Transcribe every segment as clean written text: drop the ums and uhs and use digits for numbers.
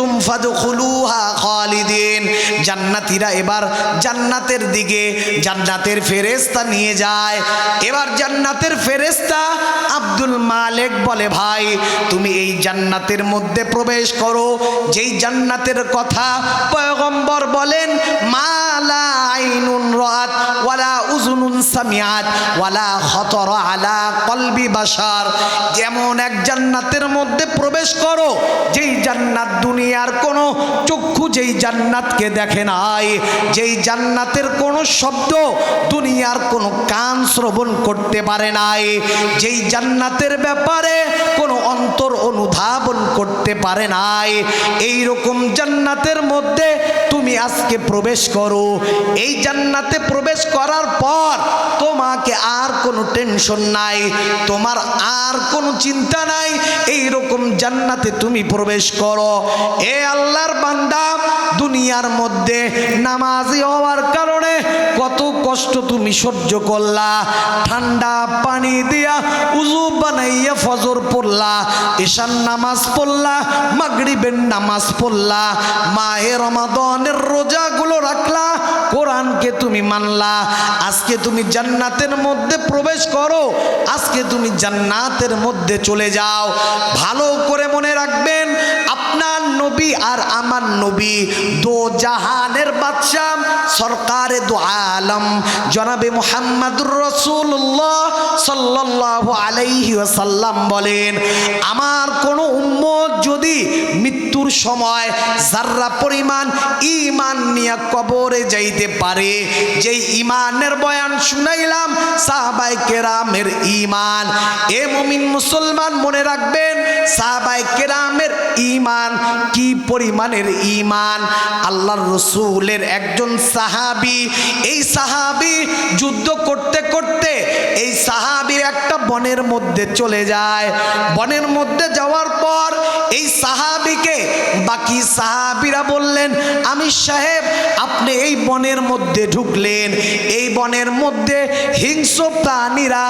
কুনতুম ফাদখুলুহা খালিদিন। জান্নাতীরা এবার জান্নাতের দিকে জান্নাতের ফেরেশতা নিয়ে যায়। এবার জান্নাতের ফেরেশতা আব্দুল মালিক বলে, ভাই তুমি এই জান্নাতের মধ্যে প্রবেশ করো, যেই জান্নাতের কথা পয়গম্বর বলেন, মা লা আইনুন রাআত ওয়ালা উযুনুন সামিআত ওয়ালা খাতারা আলা কলবি বাশার। যেমন এক জান্নাতের মধ্যে প্রবেশ করো, যেই জান্নাত দুনিয়ার কোনো চক্ষু যেই জান্নাতকে দেখে নাই, যেই জান্নাতের কোনো শব্দ দুনিয়ার কোনো কান শ্রবণ করতে পারে নাই, যেই জান্নাতের ব্যাপারে কোনো অন্তর অনুধাবন করতে পারে নাই, এই রকম জান্নাতের মধ্যে তুমি আজকে প্রবেশ করো। এই জান্নাতে প্রবেশ করার পর তোমাকে আর কোনো টেনশন নাই, তোমার আর কোনো চিন্তা নাই, এই রকম জান্নাতে তুমি প্রবেশ করো। এ আল্লাহর বান্দা, দুনিয়ার মধ্যে নামাজি হওয়ার কারণে কত কষ্ট তুমি সহ্য করলা, ঠান্ডা পানি দিয়া উযু বানাইয়া ফজর পড়লা, ঈশার নামাজ পড়লা, মাগরিবের নামাজ পড়লা, মাহে রমাদানের রোজাগুলো রাখলা, কোরআনকে তুমি মানলা। আজকে তুমি জান্নাতের মধ্যে প্রবেশ করো, আজকে তুমি জান্নাতের মধ্যে চলে যাও। ভালো করে মনে রাখবেন, আপনার নবী আর আমার নবী দো জাহানের বাদশা সরকারে দো আলম জনাবে মুহাম্মদুর রাসূলুল্লাহ সাল্লাল্লাহু আলাইহি ওয়াসাল্লাম বলেন, আমার কোনো উম্মত যদি মৃত্যুর সময় যাররা পরিমাণ ঈমান নিয়ে কবরে যাইতে পারে, যেই ঈমানের বয়ান শুনাইলাম সাহাবায়ে কেরামের ঈমান। এ মুমিন মুসলমান মনে রাখবেন, সাহাবায়ে কেরামের ঈমান কি পরিমাণের ঈমান। আল্লাহর রাসূলের একজন সাহাবী, এই সাহাবী যুদ্ধ করতে করতে এই সাহাবী একটা বনের মধ্যে চলে যায়। বনের মধ্যে যাওয়ার পর এই সাহাবীকে বাকি সাহাবীরা বললেন, আমির সাহেব আপনি এই বনের মধ্যে ঢুকলেন, এই বনের মধ্যে হিংস্র প্রাণীরা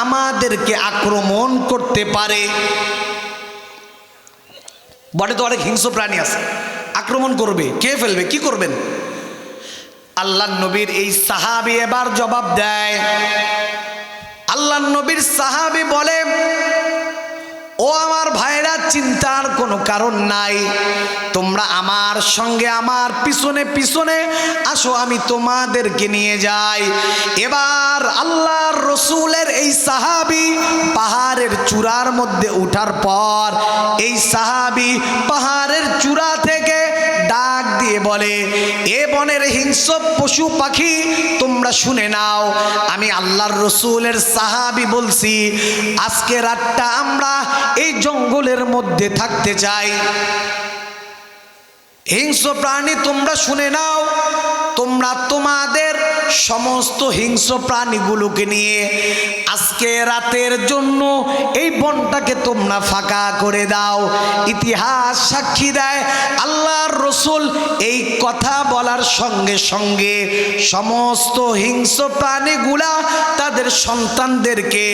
আমাদেরকে আক্রমণ করতে পারে। বনে তো অনেক হিংস্র প্রাণী আছে, আক্রমণ করবে, কে ফেলবে, কি করবেন? আল্লাহর নবীর এই সাহাবী এবার জবাব দেয়। আল্লাহর নবীর সাহাবী বলে, ও আমার ভাইরা, চিন্তার কোনো কারণ নাই, তোমরা আমার সঙ্গে আমার পিছনে পিছনে আসো, আমি তোমাদেরকে নিয়ে যাই। এবার আল্লাহর রসুলের এই সাহাবী পাহাড়ের চূড়ার মধ্যে উঠার পর এই সাহাবী পাহাড়ের চূড়া থেকে ডাক দিয়ে বলে, এ বনের হিংস্র পশু পাখি তোমরা শুনে নাও, আমি আল্লাহর রসুলের সাহাবী বলছি, আজকে রাতটা আমরা এই জঙ্গলের মধ্যে থাকতে চাই। হিংস্র প্রাণী তোমরা শুনে নাও, তোমরা তোমাদের সমস্ত হিংস্র প্রাণীগুলোকে নিয়ে আজকে রাতের জন্য এই বনটাকে তোমরা ফাঁকা করে দাও। ইতিহাস সাক্ষী দেয়, আল্লাহর রসুল এই কথা বলার সঙ্গে সঙ্গে সমস্ত হিংস্র প্রাণীগুলা তাদের সন্তানদেরকে,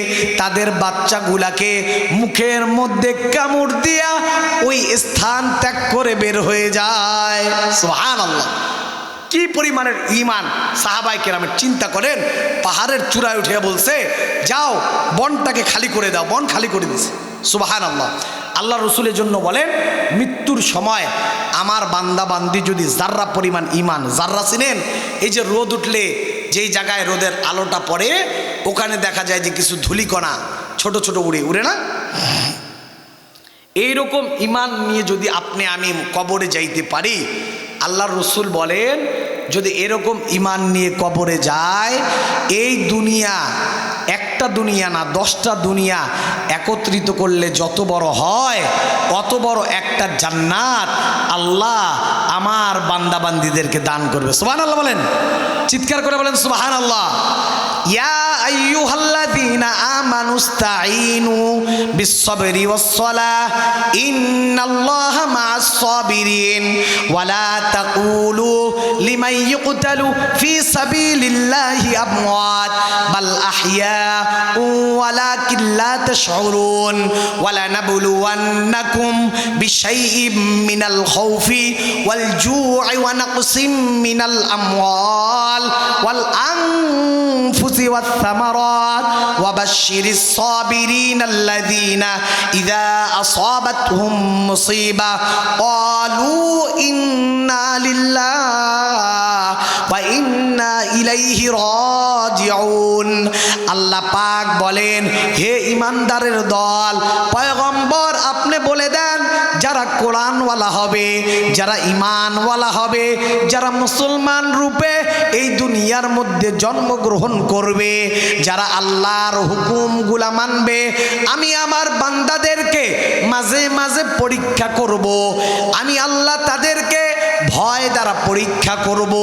তাদের বাচ্চাগুলাকে মুখের মধ্যে কামড় দিয়া ওই স্থান ত্যাগ করে বের হয়ে যায়। সুবহানাল্লাহ, কি পরিমাণের ঈমান সাহাবায়ে কেরামের! চিন্তা করেন, পাহাড়ের চূড়ায় উঠে বলছে, যাও বনটাকে খালি করে দাও, বন খালি করে দিছে। সুবহানাল্লাহ। আল্লাহ রসুলের জন্য বলেন, মৃত্যুর সময় আমার বান্দা বান্দি যদি যার্রা পরিমাণ ঈমান, যার্রা চিনেন, এই যে রোদ উঠলে যেই জায়গায় রোদের আলোটা পড়ে ওখানে দেখা যায় যে কিছু ধূলিকণা ছোট ছোট উড়ে না, এইরকম ঈমান নিয়ে যদি আপনি আমি কবরে যাইতে পারি, আল্লাহর রসুল বলেন, যদি এরকম ঈমান নিয়ে কবরে যায়, এই দুনিয়া একটা দুনিয়া না 10টা দুনিয়া একত্রিত করলে যত বড় হয় অত বড় একটা জান্নাত আল্লাহ আমার বান্দা বান্দীদেরকে দান করবে। সুবহানাল্লাহ বলেন, চিৎকার করে বলেন সুবহানাল্লাহ। ইয়া আইয়ুহাল্লাযীনা আমানুস্তাঈনু বিস-সাবরি ওয়াস-সালাহ ইন্নাল্লাহা মা'আস-সাবিরিন ওয়া লা তাকুলু লিমান ইউকতালু ফি সাবিলিল্লাহি আমওয়াত বাল আহইয়া ওয়ালাকিন লা তাশউরুন ওয়ালানাবলুওয়ান্নাকুম বিশাইইম মিনাল খাউফি ওয়াল জু'i ওয়া নাকসিম মিনাল আমওয়াল ওয়াল আনফুসি ওয়াস সামারাত ওয়া বাশশিরিস সাবিরিন আল্লাযীনা ইযা আসাবাতহুম মুসিবা ক্বালু ইন্না লিল্লাহি ওয়া ইন্না ইলাইহি রাজিউন। আল্লাহ পাক বলেন, হে ঈমানদারের দল, পয়গম্বর আপনি বলে দেন, যারা কোরআনওয়ালা হবে, যারা ঈমানওয়ালা হবে, যারা মুসলমান রূপে এই দুনিয়ার মধ্যে জন্মগ্রহণ করবে, যারা আল্লাহর হুকুমগুলা মানবে, আমি আমার বান্দাদেরকে মাঝে মাঝে পরীক্ষা করব। আমি আল্লাহ তাদেরকে ভয় দ্বারা পরীক্ষা করব।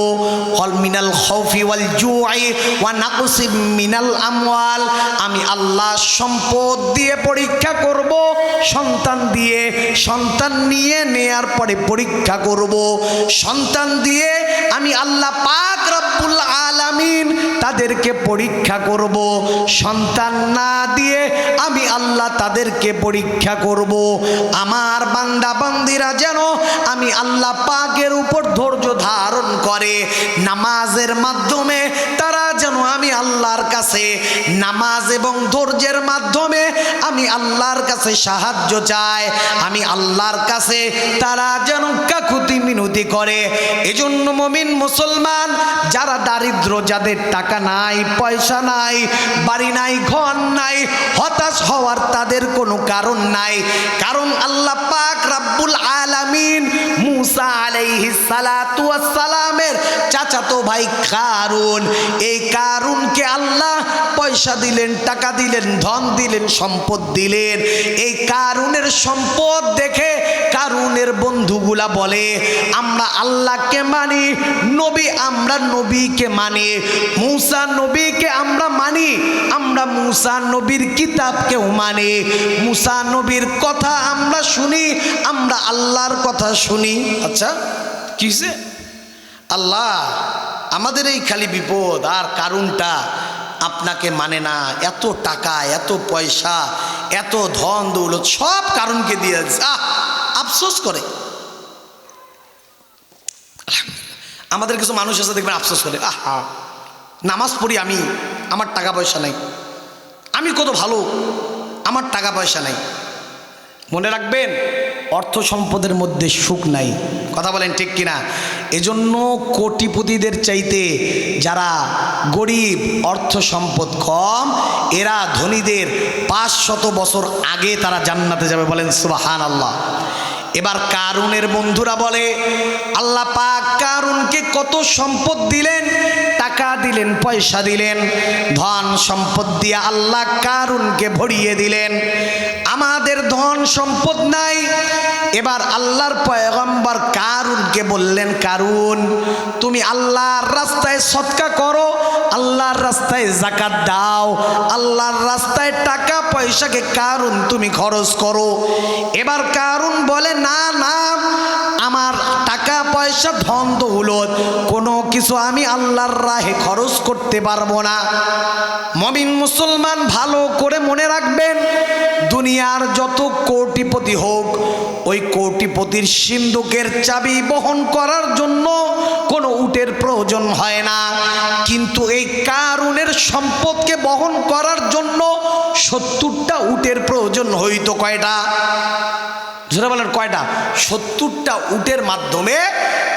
কল মিনাল খাউফি ওয়াল জু'i ওয়া নাকসিম মিনাল আমওয়াল, আমি আল্লাহ সম্পদ দিয়ে পরীক্ষা করব, সন্তান দিয়ে, সন্তান নিয়ে নেয়ার পরে পরীক্ষা করব, সন্তান দিয়ে আমি আল্লাহ পাক রব্বুল আলামিন তাদেরকে পরীক্ষা করব, সন্তান না দিয়ে আমি আল্লাহ তাদেরকে পরীক্ষা করব। আমার বান্দা বান্দিরা যেন আমি আল্লাহ পাকের উপর ধৈর্য ধারণ করে, নামাজের মাধ্যমে তারা যেন আমি আল্লাহর কাছে, নামাজ এবং ধৈর্যের মাধ্যমে আমি আল্লাহর কাছে সাহায্য চায়, আমি আল্লাহর কাছে তারা যেন কাকুতি মিনতি করে। এজন্য মুমিন মুসলমান যারা দারিদ্র, যাদের টাকা নাই, পয়সা নাই, বাড়ি নাই, ঘর নাই, হতাশ হওয়ার তাদের কোনো কারণ নাই। কারণ আল্লাহ পাক রব্বুল আলামিন মুসা আলাইহিস সালাতু ওয়াস সালামের চাচাতো ভাই কারুন, এই কারুনকে আল্লাহ পয়সা দিলেন, টাকা দিলেন, ধন দিলেন, সম্পদ দিলেন। এই কারুনের সম্পদ দেখে কারুনের বন্ধুগুলা বলে, আমরা আল্লাহকে মানি, নবী আমরা নবীকে মানি, মুসা নবীকে আমরা মানি, আমরা মুসা নবীর কিতাবকেও মানি, মুসা নবীর কথা আমরা শুনি, আমরা আল্লাহর কথা শুনি। আচ্ছা কিসে আল্লাহ আমাদের এই খালি বিপদ, আর কারণটা আপনাকে মানে না, এত টাকা, এত পয়সা, এত ধন দৌলত সব কারণকে দিয়ে আফসোস করে। আমাদের কিছু মানুষ আছে দেখবেন আফসোস করে, আহা নামাজ পড়ি আমি, আমার টাকা পয়সা নাই, আমি কত ভালো, আমার টাকা পয়সা নাই। মনে রাখবেন, অর্থ সম্পদের মধ্যে সুখ নাই। কথা বলেন ঠিক কিনা? এজন্য কোটিপতিদের চাইতে যারা গরিব, অর্থ সম্পদ কম, এরা ধনীদের 500 বছর আগে তারা জান্নাতে যাবে। বলেন সুবহানাল্লাহ। এবার কারুনের বন্ধুরা বলে, আল্লাহ পাক কারুনকে কত সম্পদ দিলেন, টাকা দিলেন, পয়সা দিলেন, ধন সম্পদ দিয়ে আল্লাহ কারুনকে ভরিয়ে দিলেন, আমাদের ধন সম্পদ নাই। এবার আল্লাহর পয়গম্বর কারুনকে বললেন, কারুন তুমি আল্লাহর রাস্তায় সদকা করো, আল্লাহর রাস্তায় যাকাত দাও, আল্লাহর রাস্তায় টাকা পয়সাকে কারুন তুমি খরচ করো। এবার কারুন বলে, না না, আমার টাকা পয়সা ধন দৌলত কোনো কিছু আমি আল্লাহর রাহে খরচ করতে পারবো না। মুমিন মুসলমান ভালো করে মনে রাখবেন, দুনিয়ার যত কোটিপতি হোক, ওই কোটিপতির সিন্ধুকের চাবি বহন করার জন্য কোনো উটের প্রয়োজন হয় না, কিন্তু এই কারুনের সম্পদকে বহন করার জন্য 70টা উটের প্রয়োজন হইতো। কয়টা? জোরে বলেন কয়টা? 70টা উটের মাধ্যমে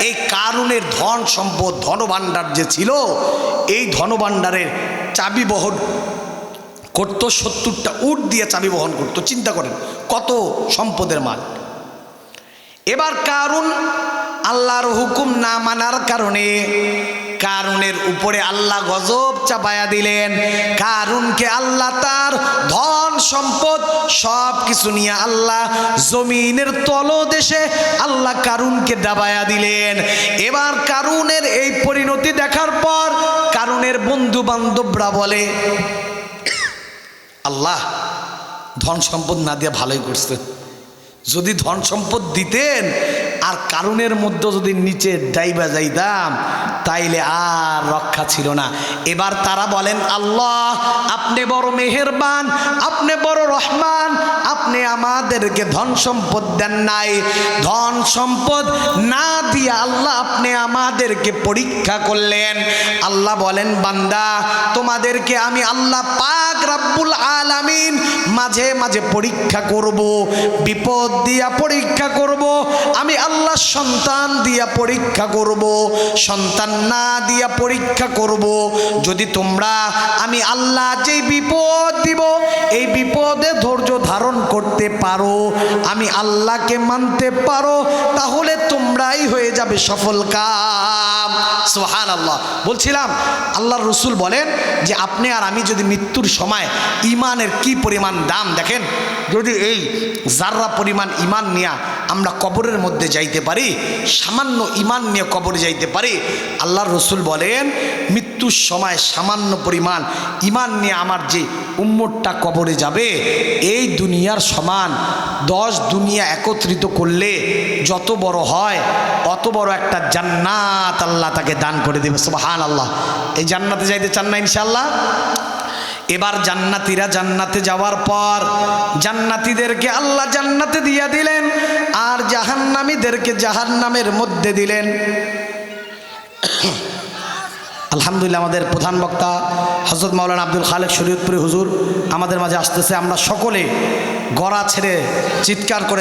এই কারুনের ধন সম্পদ, ধনভাণ্ডার যে ছিল, এই ধনভাণ্ডারের চাবি বহন করতো। 70টা উট দিয়ে চাবি বহন করতো। চিন্তা করেন কত সম্পদের মাল। এবার কারুন আল্লাহর হুকুম না মানার কারণে কারুনের উপরে আল্লাহ গজব চাপায়া দিলেন। কারুনকে আল্লাহ তার ধন সম্পদ সব কিছু নিয়ে আল্লাহ জমিনের তলদেশে আল্লাহ কারুনকে দাবায়া দিলেন। এবার কারুনের এই পরিণতি দেখার পর কারুনের বন্ধু বান্ধবরা বলে, আল্লাহ ধন সম্পদ না দিয়ে ভালোই করছে, যদি ধন সম্পদ দিতেন আর কারণের মধ্যে যদি নিচে ডাইবা যাইতাম তাইলে আর রক্ষা ছিল না। এবার তারা বলেন, আল্লাহ আপনি বড় মেহেরবান, আপনি বড় রহমান, আপনি আমাদেরকে ধন সম্পদ দেন নাই, ধন সম্পদ না দিয়া আল্লাহ আপনি আমাদেরকে পরীক্ষা করলেন। আল্লাহ বলেন, বান্দা তোমাদেরকে আমি আল্লাহ পাক রব্বুল আলামিন মাঝে মাঝে পরীক্ষা করব, বিপদ দিয়া পরীক্ষা করব, আমি আল্লাহ সন্তান দিয়া পরীক্ষা করব, সন্তান না দিয়া পরীক্ষা করব। যদি তোমরা আমি আল্লাহ যেই বিপদ দিব এই বিপদে ধৈর্য ধারণ করতে পারো, আমি আল্লাহকে মানতে পারো, তাহলে তোমরাই হয়ে যাবে সফল কাম। সুবহানাল্লাহ। বলছিলাম আল্লাহর রসুল বলেন যে আপনি আর আমি যদি মৃত্যুর সময় ইমানের কি পরিমাণ দাম দেখেন, যদি এই জাররা পরিমাণ ইমান নিয়ে আমরা কবরের মধ্যে যাইতে পারি, সামান্য ইমান নিয়ে কবরে যাইতে পারি, আল্লাহর রসুল বলেন মৃত্যুর সময় সামান্য পরিমাণ ইমান নিয়ে আমার যে উম্মতটা কবরে যাবে এই দুনিয়ার সমান 10 দুনিয়া একত্রিত করলে যত বড় হয় অত বড় একটা জান্নাত আল্লাহ তাকে দান করে দেবে। সুবহানাল্লাহ। এই জান্নাতে যাইতে চান না ইনশাআল্লাহ? এবার জান্নাতীরা জান্নাতে যাওয়ার পর জান্নাতীদেরকে আল্লাহ জান্নাতে দিয়া দিলেন, আর জাহান্নামীদেরকে জাহান্নামের মধ্যে দিলেন। আলহামদুলিল্লাহ, আমাদের প্রধান বক্তা হযরত মাওলানা আব্দুল খালেক শরীয়তপুরী হুজুর আমাদের মাঝে আসতেছে। আমরা সকলে গলা ছেড়ে চিৎকার করে